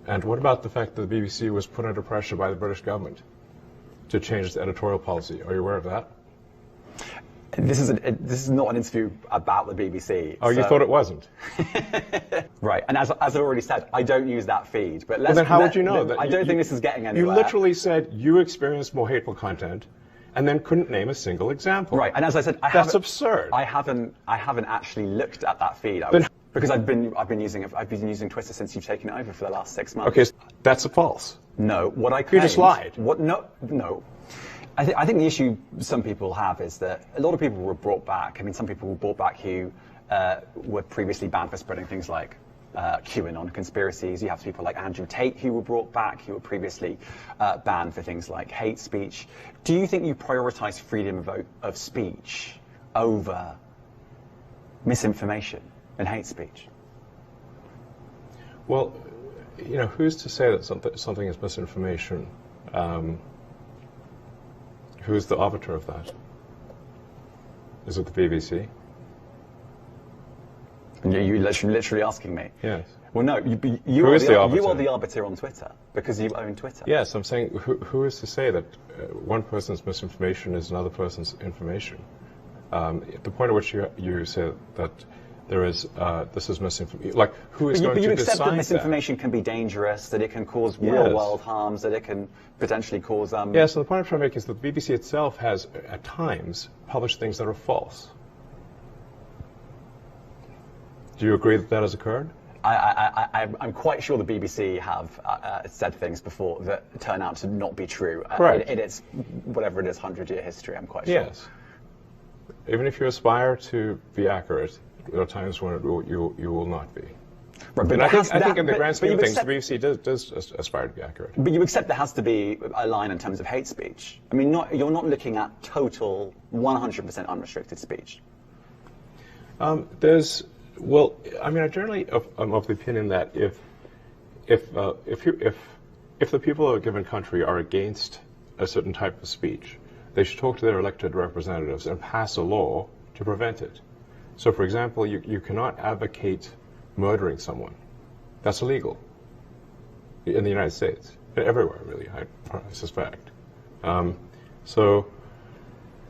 And what about the fact that the BBC was put under pressure by the British government to change its editorial policy? Are you aware of that? This is not an interview about the BBC. Oh, so... you thought it wasn't? Right, and as I already said, I don't use that feed. But then how would you know? I don't think this is getting anywhere. You literally said you experienced more hateful content, and then couldn't name a single example. Right, and as I said, that's absurd. I haven't actually looked at that feed. Because I've been using Twitter since you've taken it over for the last 6 months. Okay, that's a false. No, what I claimed... You just lied. What? No. I think the issue some people have is that a lot of people were brought back. I mean, some people were brought back who were previously banned for spreading things like QAnon conspiracies. You have people like Andrew Tate who were brought back, who were previously banned for things like hate speech. Do you think you prioritize freedom of speech over misinformation and hate speech? Well, you know, who's to say that something is misinformation? Who's the arbiter of that? Is it the BBC? You're literally asking me? Yes. Well, no, you are the arbiter on Twitter, because you own Twitter. Yes, I'm saying, who is to say that one person's misinformation is another person's information? The point at which you say that there is, this is misinformation, like, who is going to decide that? But you accept that misinformation can be dangerous, that it can cause real-world harms, that it can potentially cause... Yeah, so the point I'm trying to make is that the BBC itself has, at times, published things that are false. Do you agree that that has occurred? I'm quite sure the BBC have said things before that turn out to not be true. Correct. In its, whatever it is, 100-year history, I'm quite sure. Yes. Even if you aspire to be accurate, there are times when you will not be. Right, and I think in the grand scheme of things, the BBC does aspire to be accurate. But you accept there has to be a line in terms of hate speech. I mean, you're not looking at total 100% unrestricted speech. Well, I mean, I generally am of the opinion that if the people of a given country are against a certain type of speech, they should talk to their elected representatives and pass a law to prevent it. So, for example, you cannot advocate murdering someone. That's illegal in the United States, and everywhere, really, I suspect. So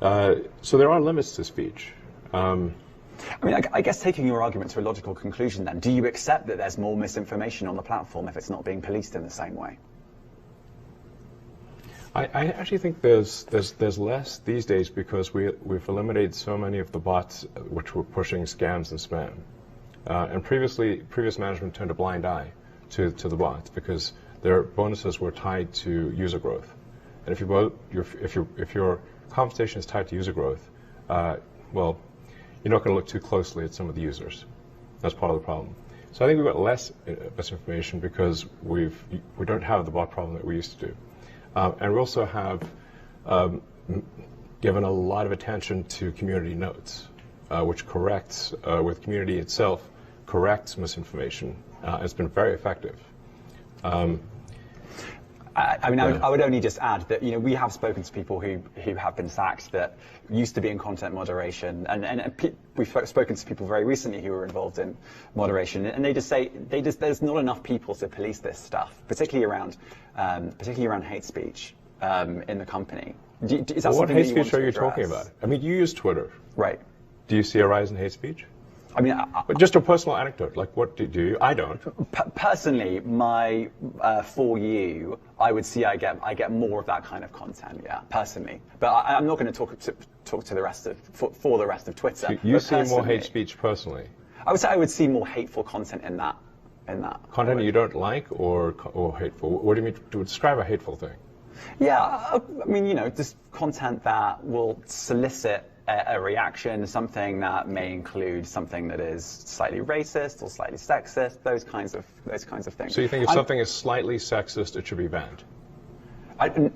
there are limits to speech. I mean, I guess taking your argument to a logical conclusion then, do you accept that there's more misinformation on the platform if it's not being policed in the same way? I actually think there's less these days because we've eliminated so many of the bots which were pushing scams and spam. And previous management turned a blind eye to the bots because their bonuses were tied to user growth. And if your compensation is tied to user growth, well, you're not going to look too closely at some of the users. That's part of the problem. So I think we've got less misinformation because we don't have the bot problem that we used to do. And we also have given a lot of attention to community notes, which corrects, with community itself, corrects misinformation. It's been very effective. I mean, I would only just add that, you know, we have spoken to people who have been sacked that used to be in content moderation, and we've spoken to people very recently who were involved in moderation, and they just say there's not enough people to police this stuff, particularly around hate speech in the company. Is that what hate speech are you talking about? I mean, you use Twitter, right? Do you see a rise in hate speech? I mean, but just a personal anecdote, like what do you? I don't. Personally, for you, I would see I get more of that kind of content, yeah, personally. But I'm not going to talk to the rest of for the rest of Twitter. So you see more hate speech personally? I would say I would see more hateful content in that. Content you don't like or hateful? What do you mean to describe a hateful thing? Yeah, I mean, you know, just content that will solicit a reaction, something that may include something that is slightly racist or slightly sexist, those kinds of things. So you think if something is slightly sexist, it should be banned?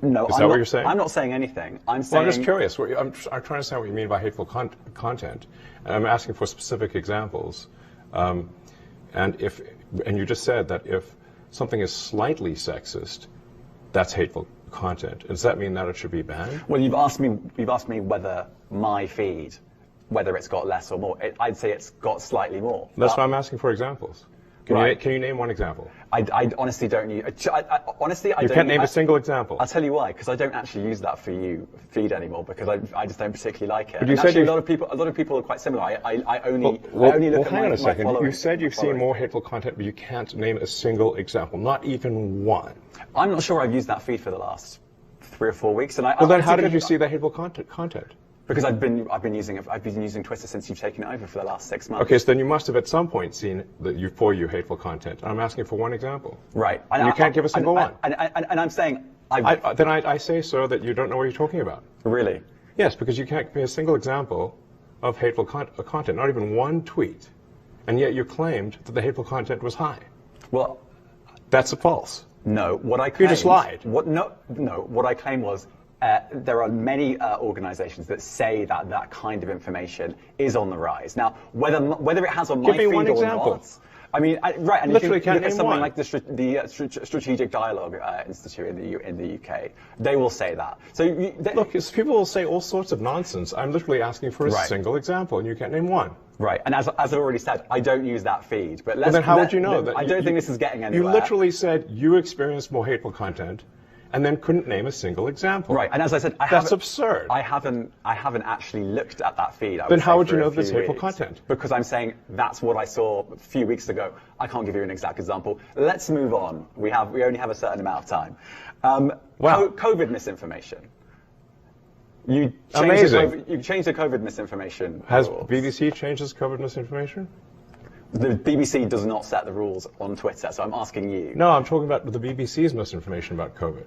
No, is that what you're saying? I'm not saying anything. I'm saying. Well, I'm just curious. I'm trying to understand what you mean by hateful content, and I'm asking for specific examples. And you just said that if something is slightly sexist, that's hateful content. Does that mean that it should be banned? Well, you've asked me whether my feed, whether it's got less or more. I'd say it's got slightly more. That's why I'm asking for examples. Can you name one example? I honestly don't use. Honestly, I You don't. can't name a single example. I'll tell you why. Because I don't actually use that for you feed anymore. Because I just don't particularly like it. But you and said actually, a lot of people are quite similar. I only look at hang on a second. my You said you've seen following. more hateful content, but you can't name a single example, not even one. I'm not sure I've used that feed for the last 3 or 4 weeks. And Well, then how did you see that hateful content? Because I've been using Twitter since you've taken it over for the last 6 months. Okay, so then you must have at some point seen for you hateful content. I'm asking for one example. Right. You can't give a single one. And I'm saying Then I say, sir, that you don't know what you're talking about. Really? Yes, because you can't give me a single example of hateful content, not even one tweet, and yet you claimed that the hateful content was high. Well, that's false. No, what I claimed... You just lied. What I claimed was there are many organizations that say that kind of information is on the rise. Now, whether it has on my feed or not... I mean, right, and literally if you look at something one. like the Strategic Dialogue Institute in the UK, they will say that. So look, people will say all sorts of nonsense. I'm literally asking for a single example, and you can't name one. Right, and as I already said, I don't use that feed. But then how would you know that? I don't think this is getting anywhere. You literally said you experienced more hateful content, and then couldn't name a single example. Right, and as I said, that's absurd. I haven't actually looked at that feed. Then how would you know there's hateful content? Because I'm saying that's what I saw a few weeks ago. I can't give you an exact example. Let's move on. We only have a certain amount of time. COVID misinformation. You changed the COVID misinformation. Has rules. BBC changed its COVID misinformation? The BBC does not set the rules on Twitter, so I'm asking you. No, I'm talking about the BBC's misinformation about COVID.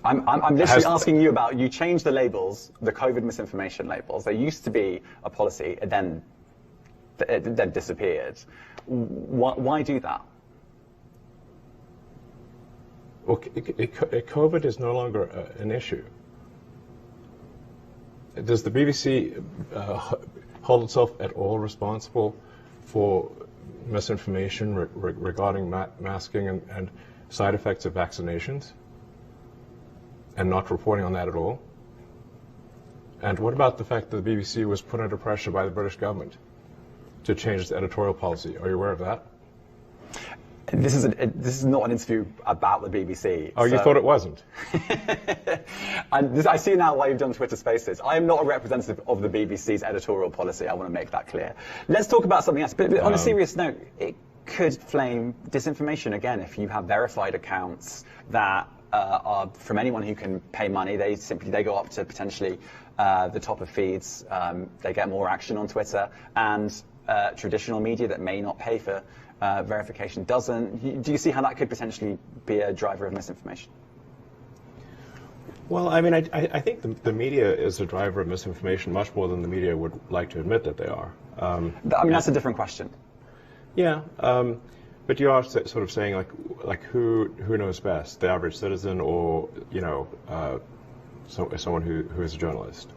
I'm literally asking you about, you changed the labels, the COVID misinformation labels. There used to be a policy, it then disappeared. Why do that? Well, COVID is no longer an issue. Does the BBC hold itself at all responsible for misinformation regarding masking and side effects of vaccinations, and not reporting on that at all? And what about the fact that the BBC was put under pressure by the British government to change its editorial policy? Are you aware of that? This is not an interview about the BBC. Oh, so. You thought it wasn't? I see now why you've done Twitter Spaces. I am not a representative of the BBC's editorial policy. I want to make that clear. Let's talk about something else. But on a serious note, it could flame disinformation again if you have verified accounts that are from anyone who can pay money. They go up to potentially the top of feeds. They get more action on Twitter, and traditional media that may not pay for verification doesn't. Do you see how that could potentially be a driver of misinformation? Well, I mean, I think the media is a driver of misinformation much more than the media would like to admit that they are. I mean, that's a different question. Yeah, but you are sort of saying like who knows best, the average citizen or someone who is a journalist.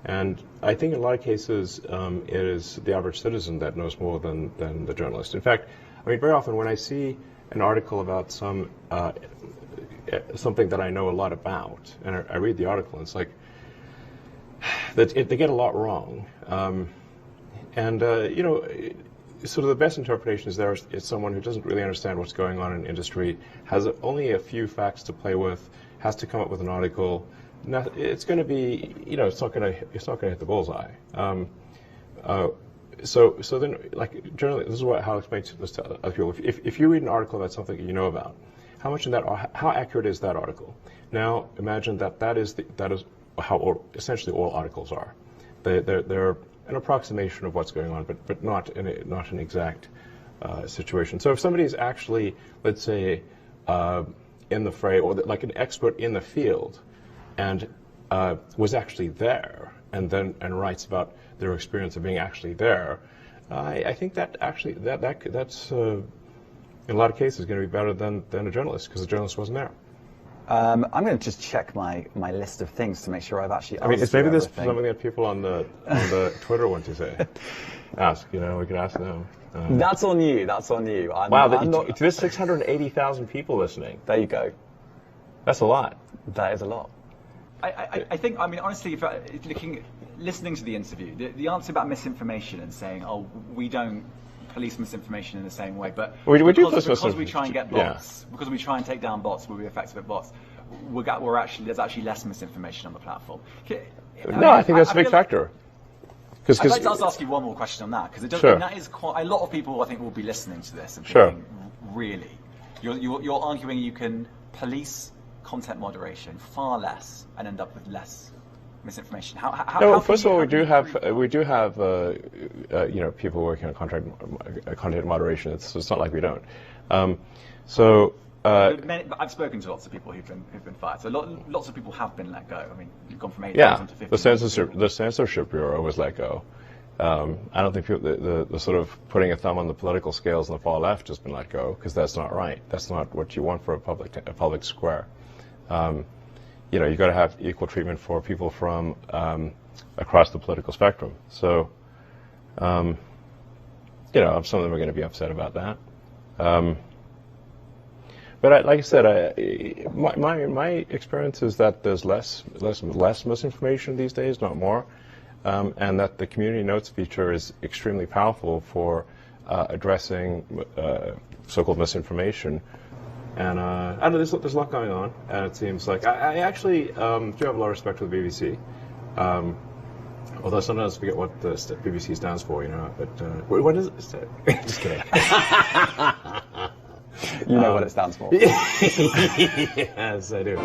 And I think in a lot of cases, it is the average citizen that knows more than the journalist. In fact, I mean, very often when I see an article about something that I know a lot about, and I read the article, and it's like, they get a lot wrong. Sort of the best interpretation is it's someone who doesn't really understand what's going on in industry, has only a few facts to play with, has to come up with an article. It's going to be, it's not going to hit the bullseye. So then, like, generally, this is how I explain this to other people. If you read an article about something you know about, how accurate is that article? Now, imagine that is how essentially all articles are. They're an approximation of what's going on, but not an exact situation. So if somebody is actually, let's say, in the fray, or like an expert in the field, and was actually there, and writes about their experience of being actually there, I think that actually that's in a lot of cases going to be better than a journalist, because the journalist wasn't there. I'm going to just check my list of things to make sure I've actually. I mean, it's maybe there's something that people on the Twitter want to say. Ask, we could ask them. That's on you. That's on you. There's 680,000 people listening. There you go. That's a lot. That is a lot. I think, I mean, honestly, if listening to the interview, the answer about misinformation and saying, oh, we don't police misinformation in the same way, but because we try and get bots, because we try and take down bots, we'll be effective at bots. There's actually less misinformation on the platform. I think that's a big factor. I'd like to ask you one more question on that, because that is quite a lot of people, I think, will be listening to this and thinking, really, you're arguing you can police content moderation far less and end up with less misinformation. First of all, we do have people working on content moderation. It's not like we don't. I've spoken to lots of people who've been fired. So lots of people have been let go. I mean, you've gone from 8,000 to 50,000. The censorship bureau was let go. I don't think the sort of putting a thumb on the political scales on the far left has been let go, because that's not right. That's not what you want for a public square. You've got to have equal treatment for people from across the political spectrum. So, some of them are going to be upset about that. But like I said, my experience is that there's less misinformation these days, not more, and that the community notes feature is extremely powerful for addressing so-called misinformation. And I don't know, there's a lot going on, and it seems like I actually do have a lot of respect for the BBC. Although sometimes I forget what the BBC stands for, But what is it? Just kidding. You know what it stands for. Yes, I do.